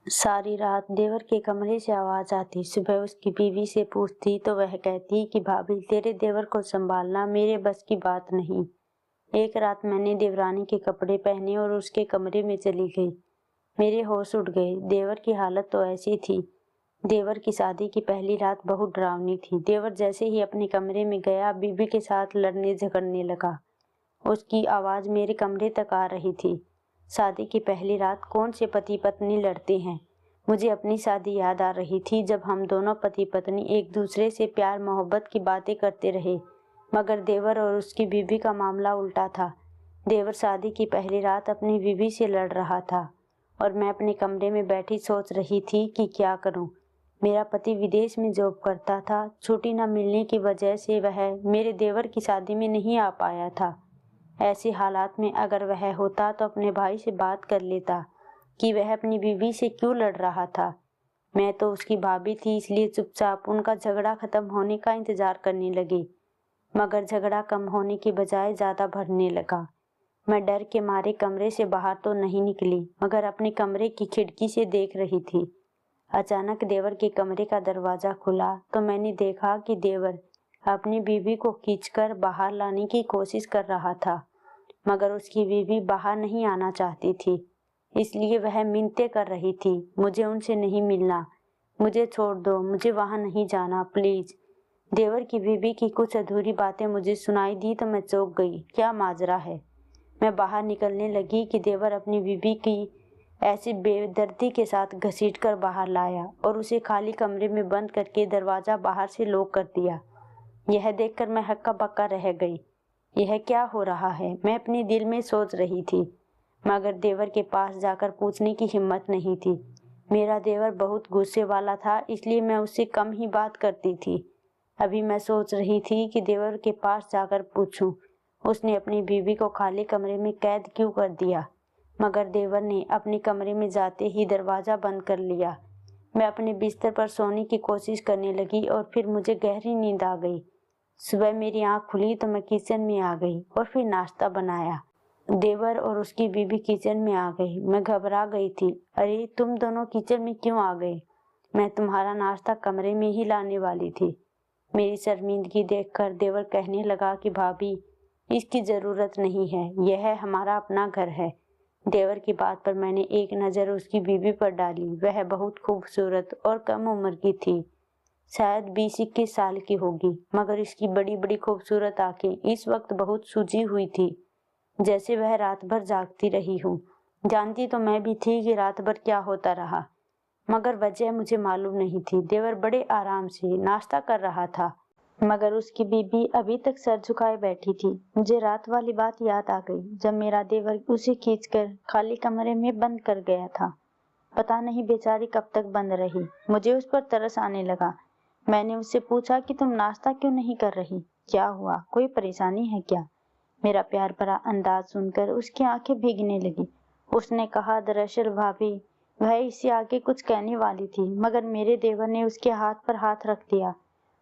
सारी रात देवर के कमरे से आवाज आती। सुबह उसकी बीवी से पूछती तो वह कहती कि भाभी तेरे देवर को संभालना मेरे बस की बात नहीं। एक रात मैंने देवरानी के कपड़े पहने और उसके कमरे में चली गई। मेरे होश उड़ गए। देवर की हालत तो ऐसी थी। देवर की शादी की पहली रात बहुत डरावनी थी। देवर जैसे ही अपने कमरे में गया बीवी के साथ लड़ने झगड़ने लगा। उसकी आवाज मेरे कमरे तक आ रही थी। शादी की पहली रात कौन से पति पत्नी लड़ते हैं। मुझे अपनी शादी याद आ रही थी जब हम दोनों पति पत्नी एक दूसरे से प्यार मोहब्बत की बातें करते रहे, मगर देवर और उसकी बीवी का मामला उल्टा था। देवर शादी की पहली रात अपनी बीवी से लड़ रहा था और मैं अपने कमरे में बैठी सोच रही थी कि क्या करूं। मेरा पति विदेश में जॉब करता था। छुट्टी न मिलने की वजह से वह मेरे देवर की शादी में नहीं आ पाया था। ऐसे हालात में अगर वह होता तो अपने भाई से बात कर लेता कि वह अपनी बीवी से क्यों लड़ रहा था। मैं तो उसकी भाभी थी, इसलिए चुपचाप उनका झगड़ा खत्म होने का इंतजार करने लगी, मगर झगड़ा कम होने की बजाय ज्यादा बढ़ने लगा। मैं डर के मारे कमरे से बाहर तो नहीं निकली, मगर अपने कमरे की खिड़की से देख रही थी। अचानक देवर के कमरे का दरवाजा खुला तो मैंने देखा कि देवर अपनी बीवी को खींचकर बाहर लाने की कोशिश कर रहा था, मगर उसकी बीवी बाहर नहीं आना चाहती थी, इसलिए वह मिन्नतें कर रही थी, मुझे उनसे नहीं मिलना, मुझे छोड़ दो, मुझे वहां नहीं जाना, प्लीज। देवर की बीवी की कुछ अधूरी बातें मुझे सुनाई दी तो मैं चौंक गई। क्या माजरा है। मैं बाहर निकलने लगी कि देवर अपनी बीवी की ऐसी बेदर्दी के साथ घसीट कर बाहर लाया और उसे खाली कमरे में बंद करके दरवाजा बाहर से लॉक कर दिया। यह देखकर मैं हक्का बक्का रह गई। यह क्या हो रहा है, मैं अपने दिल में सोच रही थी, मगर देवर के पास जाकर पूछने की हिम्मत नहीं थी। मेरा देवर बहुत गुस्से वाला था, इसलिए मैं उससे कम ही बात करती थी। अभी मैं सोच रही थी कि देवर के पास जाकर पूछूं, उसने अपनी बीवी को खाली कमरे में कैद क्यों कर दिया, मगर देवर ने अपने कमरे में जाते ही दरवाजा बंद कर लिया। मैं अपने बिस्तर पर सोने की कोशिश करने लगी और फिर मुझे गहरी नींद आ गई। सुबह मेरी आंख खुली तो मैं किचन में आ गई और फिर नाश्ता बनाया। देवर और उसकी बीवी किचन में आ गई। मैं घबरा गई थी। अरे तुम दोनों किचन में क्यों आ गए? मैं तुम्हारा नाश्ता कमरे में ही लाने वाली थी। मेरी शर्मिंदगी देखकर देवर कहने लगा कि भाभी इसकी जरूरत नहीं है, यह हमारा अपना घर है। देवर की बात पर मैंने एक नजर उसकी बीवी पर डाली। वह बहुत खूबसूरत और कम उम्र की थी, शायद 20-21 साल की होगी, मगर इसकी बड़ी बड़ी खूबसूरत आंखें इस वक्त बहुत सूजी हुई थी, जैसे वह रात भर जागती रही हो। जानती तो मैं भी थी कि रात भर क्या होता रहा, मगर वजह मुझे मालूम नहीं थी। देवर बड़े आराम से नाश्ता कर रहा था, मगर उसकी बीबी अभी तक सर झुकाए बैठी थी। मुझे रात वाली बात याद आ गई जब मेरा देवर उसे खींचकर खाली कमरे में बंद कर गया था। पता नहीं बेचारी कब तक बंद रही। मुझे उस पर तरस आने लगा। मैंने उससे पूछा कि तुम नाश्ता क्यों नहीं कर रही, क्या हुआ, कोई परेशानी है क्या? मेरा प्यार भरा अंदाज सुनकर उसकी आंखें भीगने लगी। उसने कहा, दरअसल भाभी वह इससे आगे कुछ कहने वाली थी, मगर मेरे देवर ने उसके हाथ पर हाथ रख दिया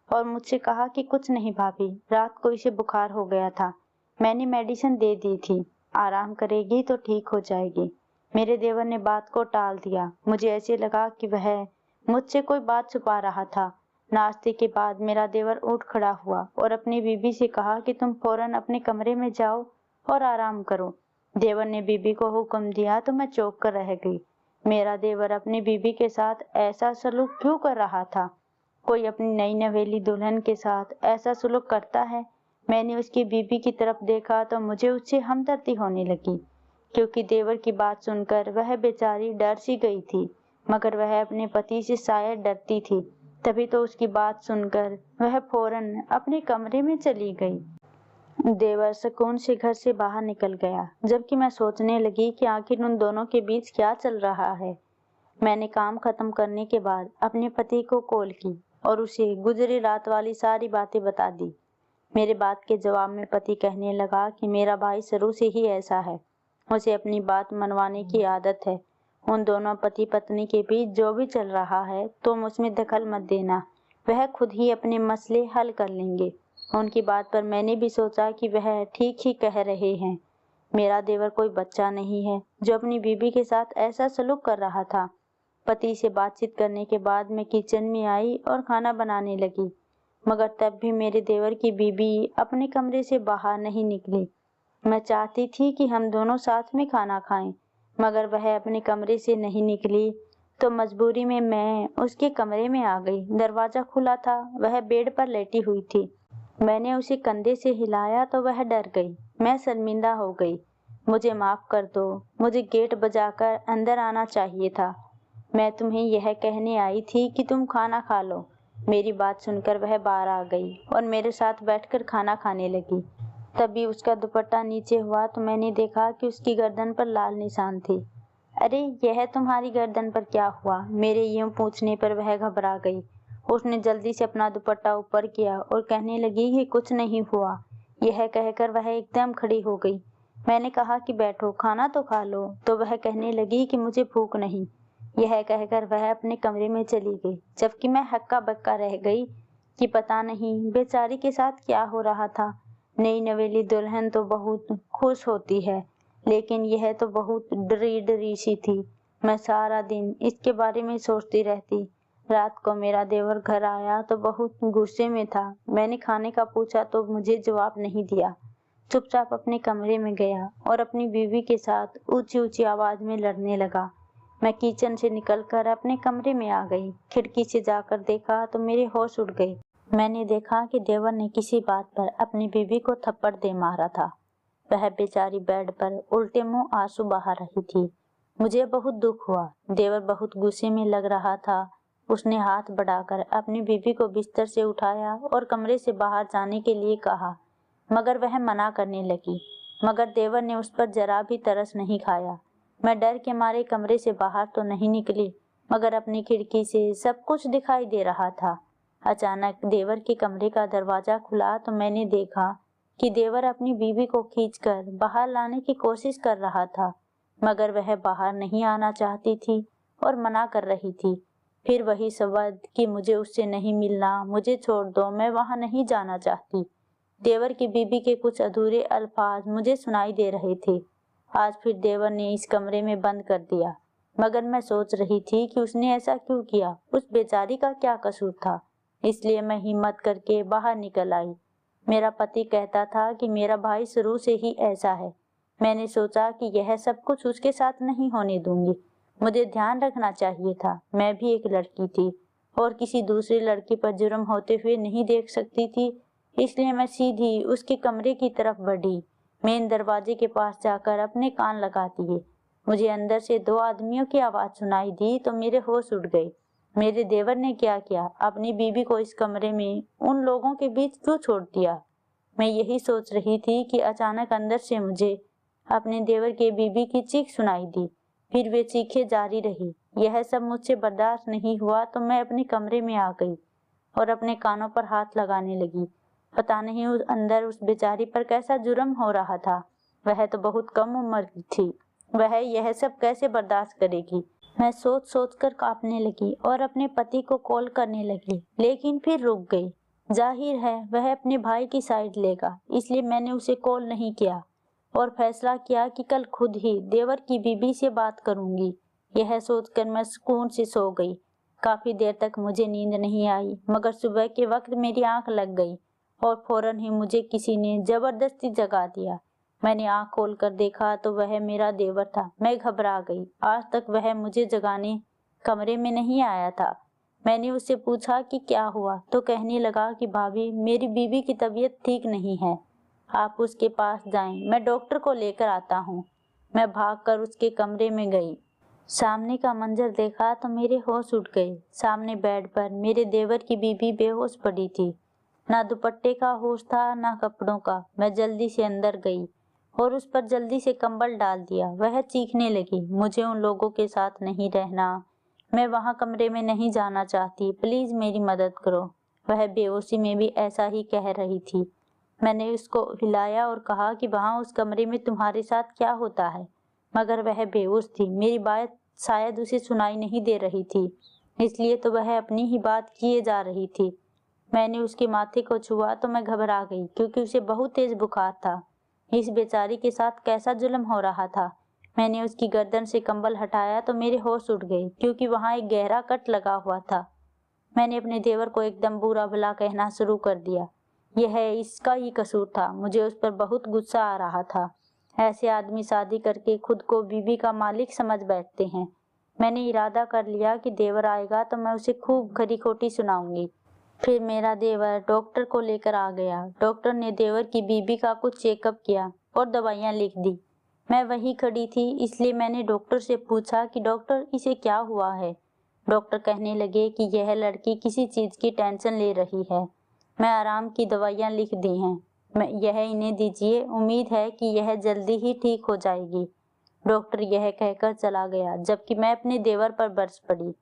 और मुझसे कहा कि कुछ नहीं भाभी, रात को इसे बुखार हो गया था, मैंने मेडिसिन दे दी थी, आराम करेगी तो ठीक हो जाएगी। मेरे देवर ने बात को टाल दिया। मुझे ऐसे लगा कि वह मुझसे कोई बात छुपा रहा था। नाश्ते के बाद मेरा देवर उठ खड़ा हुआ और अपनी बीबी से कहा कि तुम फौरन अपने कमरे में जाओ और आराम करो। देवर ने बीबी को हुक्म दिया तो मैं चौंक कर रह गई। मेरा देवर अपनी बीबी के साथ ऐसा सलूक क्यों कर रहा था? कोई अपनी नई नवेली दुल्हन के साथ ऐसा सलूक करता है? मैंने उसकी बीबी की तरफ देखा तो मुझे उससे हमदर्दी होने लगी, क्योंकि देवर की बात सुनकर वह बेचारी डर सी गई थी, मगर वह अपने पति से शायद डरती थी, तभी तो उसकी बात सुनकर वह फौरन अपने कमरे में चली गई। देवर सुकून से घर से बाहर निकल गया, जबकि मैं सोचने लगी कि आखिर उन दोनों के बीच क्या चल रहा है। मैंने काम खत्म करने के बाद अपने पति को कॉल की और उसे गुजरी रात वाली सारी बातें बता दी। मेरे बात के जवाब में पति कहने लगा कि मेरा भाई शुरू से ही ऐसा है, उसे अपनी बात मनवाने की आदत है। उन दोनों पति पत्नी के बीच जो भी चल रहा है तुम उसमें दखल मत देना, वह खुद ही अपने मसले हल कर लेंगे। उनकी बात पर मैंने भी सोचा कि वह ठीक ही कह रहे हैं। मेरा देवर कोई बच्चा नहीं है जो अपनी बीबी के साथ ऐसा सलूक कर रहा था। पति से बातचीत करने के बाद मैं किचन में आई और खाना बनाने लगी, मगर तब भी मेरे देवर की बीवी अपने कमरे से बाहर नहीं निकली। मैं चाहती थी कि हम दोनों साथ में खाना खाएं, मगर वह अपने कमरे से नहीं निकली, तो मजबूरी में मैं उसके कमरे में आ गई। दरवाजा खुला था, वह बेड पर लेटी हुई थी। मैंने उसे कंधे से हिलाया तो वह डर गई। मैं शर्मिंदा हो गई। मुझे माफ कर दो, मुझे गेट बजाकर अंदर आना चाहिए था। मैं तुम्हें यह कहने आई थी कि तुम खाना खा लो। मेरी बात सुनकर वह बाहर आ गई और मेरे साथ बैठकर खाना खाने लगी। तभी उसका दुपट्टा नीचे हुआ तो मैंने देखा कि उसकी गर्दन पर लाल निशान थे। अरे, यह तुम्हारी गर्दन पर क्या हुआ? मेरे यूं पूछने पर वह घबरा गई। उसने जल्दी से अपना दुपट्टा ऊपर किया और कहने लगी कि कुछ नहीं हुआ। यह कहकर वह एकदम खड़ी हो गई। मैंने कहा कि बैठो, खाना तो खा लो, तो वह कहने लगी कि मुझे भूख नहीं। यह कहकर वह अपने कमरे में चली गई, जबकि मैं हक्का बक्का रह गई कि पता नहीं बेचारी के साथ क्या हो रहा था। नई नवेली दुल्हन तो बहुत खुश होती है, लेकिन यह तो बहुत डरी डरी सी थी। मैं सारा दिन इसके बारे में सोचती रहती। रात को मेरा देवर घर आया तो बहुत गुस्से में था। मैंने खाने का पूछा तो मुझे जवाब नहीं दिया। चुपचाप अपने कमरे में गया और अपनी बीवी के साथ ऊंची ऊंची आवाज में लड़ने लगा। मैं किचन से निकलकर अपने कमरे में आ गई। खिड़की से जाकर देखा तो मेरे होश उड़ गए। मैंने देखा कि देवर ने किसी बात पर अपनी बीवी को थप्पड़ दे मारा था। वह बेचारी बेड पर उल्टे मुंह आंसू बहा रही थी। मुझे बहुत दुख हुआ। देवर बहुत गुस्से में लग रहा था। उसने हाथ बढ़ाकर अपनी बीवी को बिस्तर से उठाया और कमरे से बाहर जाने के लिए कहा, मगर वह मना करने लगी। मगर देवर ने उस पर जरा भी तरस नहीं खाया। मैं डर के मारे कमरे से बाहर तो नहीं निकली, मगर अपनी खिड़की से सब कुछ दिखाई दे रहा था। अचानक देवर के कमरे का दरवाजा खुला तो मैंने देखा कि देवर अपनी बीवी को खींचकर बाहर लाने की कोशिश कर रहा था, मगर वह बाहर नहीं आना चाहती थी और मना कर रही थी। फिर वही शब्द कि मुझे उससे नहीं मिलना, मुझे छोड़ दो, मैं वहां नहीं जाना चाहती। देवर की बीबी के कुछ अधूरे अल्फाज मुझे सुनाई दे रहे थे। आज फिर देवर ने इस कमरे में बंद कर दिया, मगर मैं सोच रही थी कि उसने ऐसा क्यों किया, उस बेचारी का क्या कसूर था। इसलिए मैं हिम्मत करके बाहर निकल आई। मेरा पति कहता था कि मेरा भाई शुरू से ही ऐसा है। मैंने सोचा कि यह सब कुछ उसके साथ नहीं होने दूंगी। मुझे ध्यान रखना चाहिए था। मैं भी एक लड़की थी और किसी दूसरी लड़की पर जुर्म होते हुए नहीं देख सकती थी। इसलिए मैं सीधी उसके कमरे की तरफ बढ़ी। मेन दरवाजे के पास जाकर अपने कान लगा दिए। मुझे अंदर से दो आदमियों की आवाज सुनाई दी तो मेरे होश उड़ गए। मेरे देवर ने क्या किया? अपनी बीवी को इस कमरे में उन लोगों के बीच क्यों छोड़ दिया? मैं यही सोच रही थी कि अचानक अंदर से मुझे अपने देवर के बीवी की चीख सुनाई दी। फिर वे चीखें जारी रही। यह सब मुझसे बर्दाश्त नहीं हुआ तो मैं अपने कमरे में आ गई और अपने कानों पर हाथ लगाने लगी। पता नहीं उस अंदर उस बेचारी पर कैसा जुर्म हो रहा था। वह तो बहुत कम उम्र की थी। वह यह सब कैसे बर्दाश्त करेगी? मैं सोच सोच कर कांपने लगी और अपने पति को कॉल करने लगी, लेकिन फिर रुक गई। जाहिर है वह अपने भाई की साइड लेगा, इसलिए मैंने उसे कॉल नहीं किया और फैसला किया कि कल खुद ही देवर की बीबी से बात करूंगी। यह सोचकर मैं सुकून से सो गई। काफी देर तक मुझे नींद नहीं आई, मगर सुबह के वक्त मेरी आंख लग गई और फौरन ही मुझे किसी ने जबरदस्ती जगा दिया। मैंने आंख खोलकर देखा तो वह मेरा देवर था। मैं घबरा गई। आज तक वह मुझे जगाने कमरे में नहीं आया था। मैंने उससे पूछा कि क्या हुआ, तो कहने लगा कि भाभी, मेरी बीवी की तबीयत ठीक नहीं है, आप उसके पास जाएं, मैं डॉक्टर को लेकर आता हूँ। मैं भागकर उसके कमरे में गई। सामने का मंजर देखा तो मेरे होश उड़ गए। सामने बेड पर मेरे देवर की बीबी बेहोश पड़ी थी। ना दुपट्टे का होश था, ना कपड़ों का। मैं जल्दी से अंदर गई और उस पर जल्दी से कंबल डाल दिया। वह चीखने लगी, मुझे उन लोगों के साथ नहीं रहना, मैं वहां कमरे में नहीं जाना चाहती, प्लीज मेरी मदद करो। वह बेहोशी में भी ऐसा ही कह रही थी। मैंने उसको हिलाया और कहा कि वहां उस कमरे में तुम्हारे साथ क्या होता है, मगर वह बेहोश थी। मेरी बात शायद उसे सुनाई नहीं दे रही थी, इसलिए तो वह अपनी ही बात किए जा रही थी। मैंने उसके माथे को छुआ तो मैं घबरा गई, क्योंकि उसे बहुत तेज बुखार था। इस बेचारी के साथ कैसा जुल्म हो रहा था। मैंने उसकी गर्दन से कंबल हटाया तो मेरे होश उड़ गए, क्योंकि वहां एक गहरा कट लगा हुआ था। मैंने अपने देवर को एकदम बुरा भला कहना शुरू कर दिया। यह इसका ही कसूर था। मुझे उस पर बहुत गुस्सा आ रहा था। ऐसे आदमी शादी करके खुद को बीवी का मालिक समझ बैठते हैं। मैंने इरादा कर लिया कि देवर आएगा तो मैं उसे खूब खरी खोटी सुनाऊंगी। फिर मेरा देवर डॉक्टर को लेकर आ गया। डॉक्टर ने देवर की बीबी का कुछ चेकअप किया और दवाइयाँ लिख दी। मैं वहीं खड़ी थी, इसलिए मैंने डॉक्टर से पूछा कि डॉक्टर, इसे क्या हुआ है। डॉक्टर कहने लगे कि यह लड़की किसी चीज़ की टेंशन ले रही है। मैं आराम की दवाइयाँ लिख दी हैं, मैं यह इन्हें दीजिए, उम्मीद है कि यह जल्दी ही ठीक हो जाएगी। डॉक्टर यह कहकर चला गया, जबकि मैं अपने देवर पर बरस पड़ी।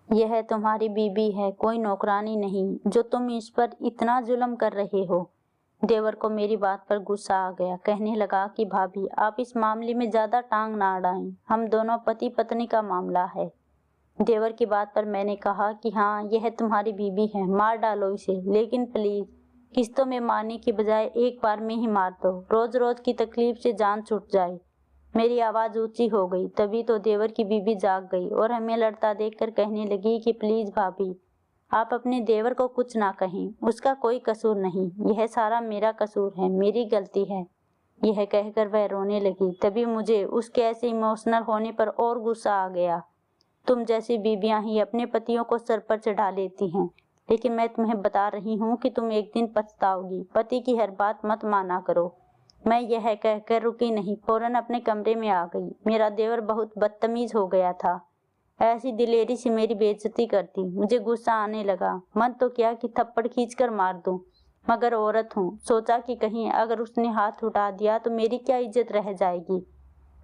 यह तुम्हारी बीबी है, कोई नौकरानी नहीं, जो तुम इस पर इतना जुल्म कर रहे हो। देवर को मेरी बात पर गुस्सा आ गया। कहने लगा कि भाभी, आप इस मामले में ज्यादा टांग ना अड़ाएं, हम दोनों पति पत्नी का मामला है। देवर की बात पर मैंने कहा कि हाँ, यह तुम्हारी बीबी है, मार डालो इसे, लेकिन प्लीज किस्तों में मारने की बजाय एक बार में ही मार दो, रोज रोज की तकलीफ से जान छूट जाए। मेरी आवाज ऊंची हो गई। तभी तो देवर की बीबी जाग गई और हमें लड़ता देखकर कहने लगी कि प्लीज भाभी, आप अपने देवर को कुछ ना कहें, उसका कोई कसूर नहीं, यह सारा मेरा कसूर है, मेरी गलती है। यह कहकर वह रोने लगी। तभी मुझे उसके ऐसे इमोशनल होने पर और गुस्सा आ गया। तुम जैसी बीबियां ही अपने पतियों को सर पर चढ़ा लेती हैं, लेकिन मैं तुम्हें बता रही हूँ कि तुम एक दिन पछताओगी। पति की हर बात मत माना करो। मैं यह कहकर रुकी नहीं, फौरन अपने कमरे में आ गई। मेरा देवर बहुत बदतमीज हो गया था। ऐसी दिलेरी से मेरी बेइज्जती करती। मुझे गुस्सा आने लगा। मन तो किया कि थप्पड़ खींचकर मार दूं, मगर औरत हूँ, सोचा कि कहीं अगर उसने हाथ उठा दिया तो मेरी क्या इज्जत रह जाएगी।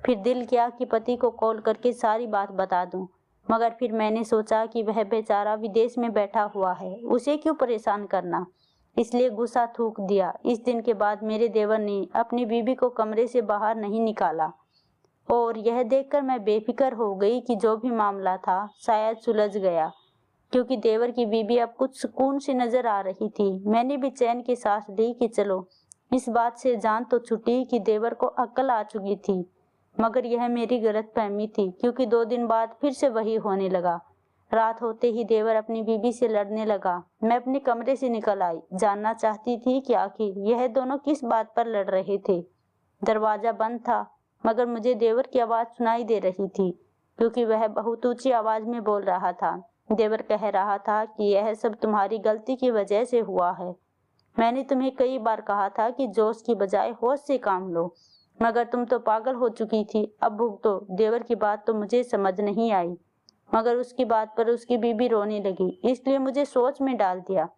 फिर दिल किया कि पति को कॉल करके सारी बात बता दूं, मगर फिर मैंने सोचा कि वह बेचारा विदेश में बैठा हुआ है, उसे क्यों परेशान करना, इसलिए गुस्सा थूक दिया। इस दिन के बाद मेरे देवर ने अपनी बीबी को कमरे से बाहर नहीं निकाला, और यह देखकर मैं बेफिक्र हो गई कि जो भी मामला था शायद सुलझ गया, क्योंकि देवर की बीबी अब कुछ सुकून से नजर आ रही थी। मैंने भी चैन की सांस ली कि चलो, इस बात से जान तो छुटी कि देवर को अक्ल आ चुकी थी। मगर यह मेरी गलतफहमी थी, क्योंकि 2 दिन बाद फिर से वही होने लगा। रात होते ही देवर अपनी बीबी से लड़ने लगा। मैं अपने कमरे से निकल आई, जानना चाहती थी कि आखिर यह दोनों किस बात पर लड़ रहे थे। दरवाजा बंद था, मगर मुझे देवर की आवाज सुनाई दे रही थी, क्योंकि वह बहुत ऊंची आवाज में बोल रहा था। देवर कह रहा था कि यह सब तुम्हारी गलती की वजह से हुआ है। मैंने तुम्हें कई बार कहा था कि जोश की बजाय होश से काम लो, मगर तुम तो पागल हो चुकी थी। अब भुगतो। देवर की बात तो मुझे समझ नहीं आई, मगर उसकी बात पर उसकी बीबी रोने लगी, इसलिए मुझे सोच में डाल दिया।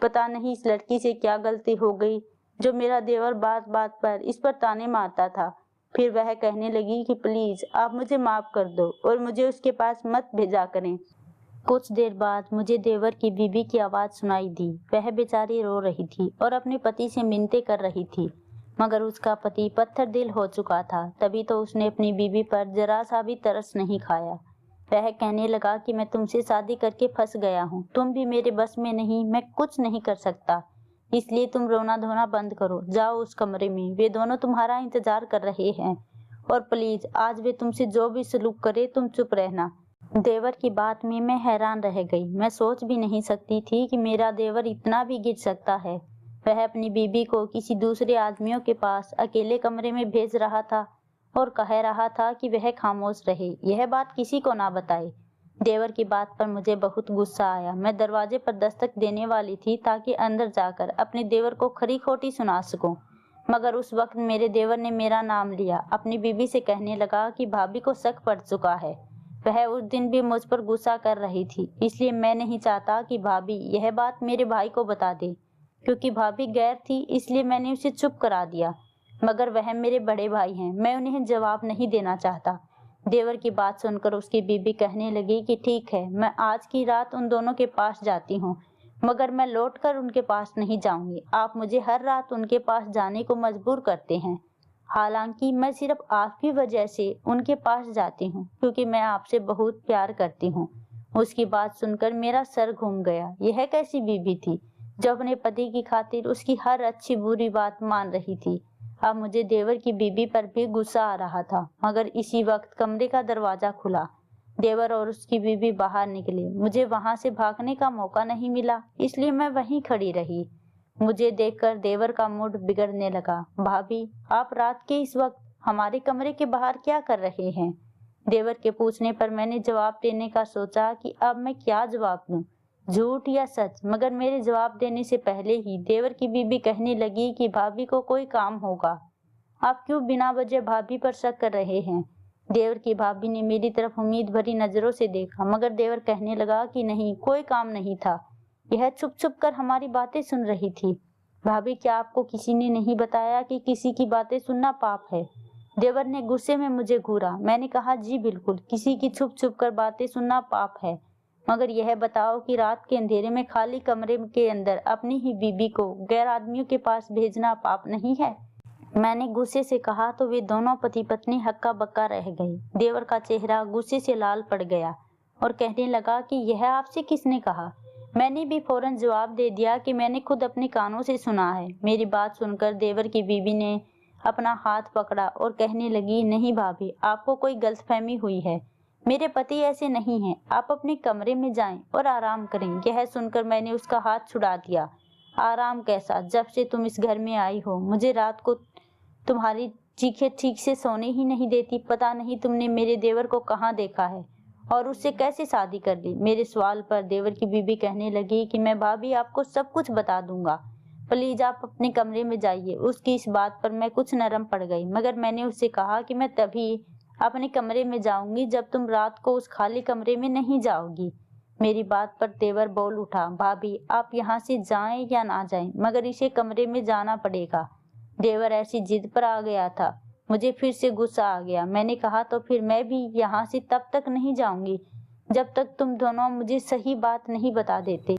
पता नहीं इस लड़की से क्या गलती हो गई, जो मेरा देवर बात बात पर इस पर ताने मारता था। फिर वह कहने लगी कि प्लीज आप मुझे माफ कर दो और मुझे उसके पास मत भेजा करें। कुछ देर बाद मुझे देवर की बीबी की आवाज सुनाई दी। वह बेचारी रो रही थी और अपने पति से मिन्नतें कर रही थी, मगर उसका पति पत्थर दिल हो चुका था। तभी तो उसने अपनी बीबी पर जरा सा भी तरस नहीं खाया। वह कहने लगा कि मैं तुमसे शादी करके फंस गया हूँ, तुम भी मेरे बस में नहीं, मैं कुछ नहीं कर सकता, इसलिए तुम रोना धोना बंद करो, जाओ उस कमरे में, वे दोनों तुम्हारा इंतजार कर रहे हैं, और प्लीज आज वे तुमसे जो भी सलूक करे तुम चुप रहना। देवर की बात में मैं हैरान रह गई। मैं सोच भी नहीं सकती थी कि मेरा देवर इतना भी गिर सकता है। वह अपनी बीबी को किसी दूसरे आदमियों के पास अकेले कमरे में भेज रहा था और कह रहा था कि वह खामोश रहे, यह बात किसी को ना बताए। देवर की बात पर मुझे बहुत गुस्सा आया। मैं दरवाजे पर दस्तक देने वाली थी ताकि अंदर जाकर अपने देवर को खरी खोटी सुना सकूं, मगर उस वक्त मेरे देवर ने मेरा नाम लिया। अपनी बीबी से कहने लगा कि भाभी को शक पड़ चुका है। वह उस दिन भी मुझ पर गुस्सा कर रही थी, इसलिए मैं नहीं चाहता कि भाभी यह बात मेरे भाई को बता दे। क्योंकि भाभी गैर थी, इसलिए मैंने उसे चुप करा दिया, मगर वह मेरे बड़े भाई हैं, मैं उन्हें जवाब नहीं देना चाहता। देवर की बात सुनकर उसकी बीबी कहने लगी कि ठीक है, मैं आज की रात उन दोनों के पास जाती हूँ, मगर मैं लौटकर उनके पास नहीं जाऊंगी। आप मुझे हर रात उनके पास जाने को मजबूर करते हैं, हालांकि मैं सिर्फ आपकी वजह से उनके पास जाती हूँ, क्योंकि मैं आपसे बहुत प्यार करती हूँ। उसकी बात सुनकर मेरा सर घूम गया। यह कैसी बीबी थी जो अपने पति की खातिर उसकी हर अच्छी बुरी बात मान रही थी। अब मुझे देवर की बीबी पर भी गुस्सा आ रहा था, मगर इसी वक्त कमरे का दरवाजा खुला। देवर और उसकी बीबी बाहर निकले। मुझे वहां से भागने का मौका नहीं मिला, इसलिए मैं वहीं खड़ी रही। मुझे देखकर देवर का मूड बिगड़ने लगा। भाभी, आप रात के इस वक्त हमारे कमरे के बाहर क्या कर रहे हैं? देवर के पूछने पर मैंने जवाब देने का सोचा कि अब मैं क्या जवाब दूं, झूठ या सच। मगर मेरे जवाब देने से पहले ही देवर की बीबी कहने लगी कि भाभी को कोई काम होगा। आप क्यों बिना वजह भाभी पर शक कर रहे हैं? देवर की भाभी ने मेरी तरफ उम्मीद भरी नजरों से देखा, मगर देवर कहने लगा कि नहीं, कोई काम नहीं था। यह छुप छुप कर हमारी बातें सुन रही थी। भाभी, क्या आपको किसी ने नहीं बताया कि किसी की बातें सुनना पाप है? देवर ने गुस्से में मुझे घूरा। मैंने कहा, जी बिल्कुल, किसी की छुप छुप कर बातें सुनना पाप है। मगर यह बताओ कि रात के अंधेरे में खाली कमरे के अंदर अपनी ही बीबी को गैर आदमियों के पास भेजना पाप नहीं है? मैंने गुस्से से कहा तो वे दोनों पति पत्नी हक्का बक्का रह गए। देवर का चेहरा गुस्से से लाल पड़ गया और कहने लगा कि यह आपसे किसने कहा? मैंने भी फौरन जवाब दे दिया कि मैंने खुद अपने कानों से सुना है। मेरी बात सुनकर देवर की बीबी ने अपना हाथ पकड़ा और कहने लगी, नहीं भाभी, आपको कोई गलतफहमी हुई है। मेरे पति ऐसे नहीं हैं। आप अपने कमरे में जाएं और आराम करें। यह सुनकर मैंने उसका हाथ छुड़ा दिया। आराम कैसा? जब से तुम इस घर में आई हो, मुझे रात को तुम्हारी चीखें ठीक से सोने ही नहीं देती। पता नहीं तुमने मेरे देवर को कहाँ देखा है और उससे कैसे शादी कर ली? मेरे सवाल पर देवर की बीबी कहने लगी कि मैं भाभी आपको सब कुछ बता दूंगा, प्लीज आप अपने कमरे में जाइए। उसकी इस बात पर मैं कुछ नरम पड़ गई, मगर मैंने उससे कहा कि मैं तभी अपने कमरे में जाऊंगी जब तुम रात को उस खाली कमरे में नहीं जाओगी। मेरी बात पर देवर बोल उठा, भाभी आप यहाँ से जाएं या ना जाएं, मगर इसे कमरे में जाना पड़ेगा। देवर ऐसी जिद पर आ गया था। मुझे फिर से गुस्सा आ गया। मैंने कहा, तो फिर मैं भी यहाँ से तब तक नहीं जाऊंगी जब तक तुम दोनों मुझे सही बात नहीं बता देते।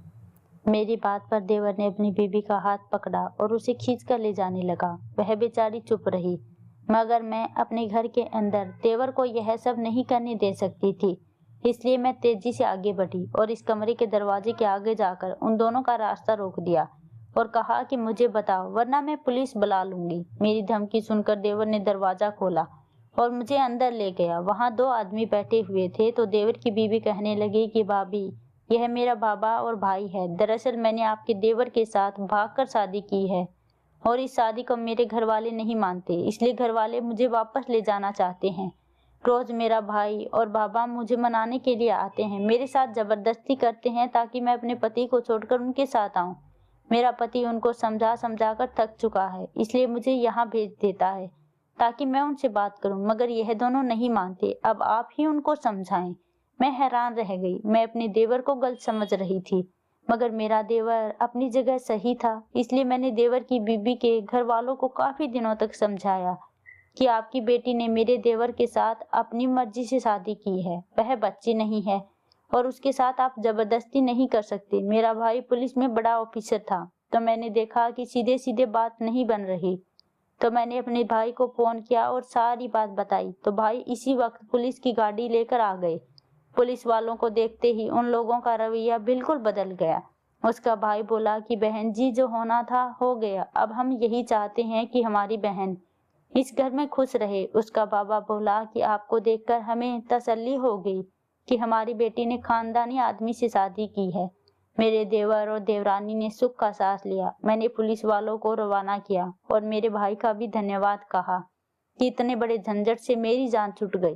मेरी बात पर देवर ने अपनी बीबी का हाथ पकड़ा और उसे खींच कर ले जाने लगा। वह बेचारी चुप रही, मगर मैं अपने घर के अंदर देवर को यह सब नहीं करने दे सकती थी। इसलिए मैं तेजी से आगे बढ़ी और इस कमरे के दरवाजे के आगे जाकर उन दोनों का रास्ता रोक दिया और कहा कि मुझे बताओ, वरना मैं पुलिस बुला लूंगी। मेरी धमकी सुनकर देवर ने दरवाजा खोला और मुझे अंदर ले गया। वहां दो आदमी बैठे हुए थे तो देवर की बीबी कहने लगी कि भाभी, यह मेरा बाबा और भाई है। दरअसल मैंने आपके देवर के साथ भागकर शादी की है और इस शादी को मेरे घर वाले नहीं मानते, इसलिए घर वाले मुझे वापस ले जाना चाहते हैं। रोज मेरा भाई और बाबा मुझे मनाने के लिए आते हैं, मेरे साथ जबरदस्ती करते हैं ताकि मैं अपने पति को छोड़कर उनके साथ आऊं। मेरा पति उनको समझा समझा कर थक चुका है, इसलिए मुझे यहाँ भेज देता है ताकि मैं उनसे बात करूं, मगर यह दोनों नहीं मानते। अब आप ही उनको समझाएं। मैं हैरान रह गई। मैं अपने देवर को गलत समझ रही थी, मगर मेरा देवर अपनी जगह सही था। इसलिए मैंने देवर की बीबी के घर वालों को काफी दिनों तक समझाया कि आपकी बेटी ने मेरे देवर के साथ अपनी मर्जी से शादी की है, वह बच्ची नहीं है और उसके साथ आप जबरदस्ती नहीं कर सकते। मेरा भाई पुलिस में बड़ा ऑफिसर था, तो मैंने देखा कि सीधे सीधे बात नहीं बन रही, तो मैंने अपने भाई को फोन किया और सारी बात बताई। तो भाई इसी वक्त पुलिस की गाड़ी लेकर आ गए। पुलिस वालों को देखते ही उन लोगों का रवैया बिल्कुल बदल गया। उसका भाई बोला कि बहन जी, जो होना था हो गया, अब हम यही चाहते हैं कि हमारी बहन इस घर में खुश रहे। उसका बाबा बोला कि आपको देखकर हमें तसल्ली हो गई कि हमारी बेटी ने खानदानी आदमी से शादी की है। मेरे देवर और देवरानी ने सुख का सांस लिया। मैंने पुलिस वालों को रवाना किया और मेरे भाई का भी धन्यवाद कहा कि इतने बड़े झंझट से मेरी जान छूट गई।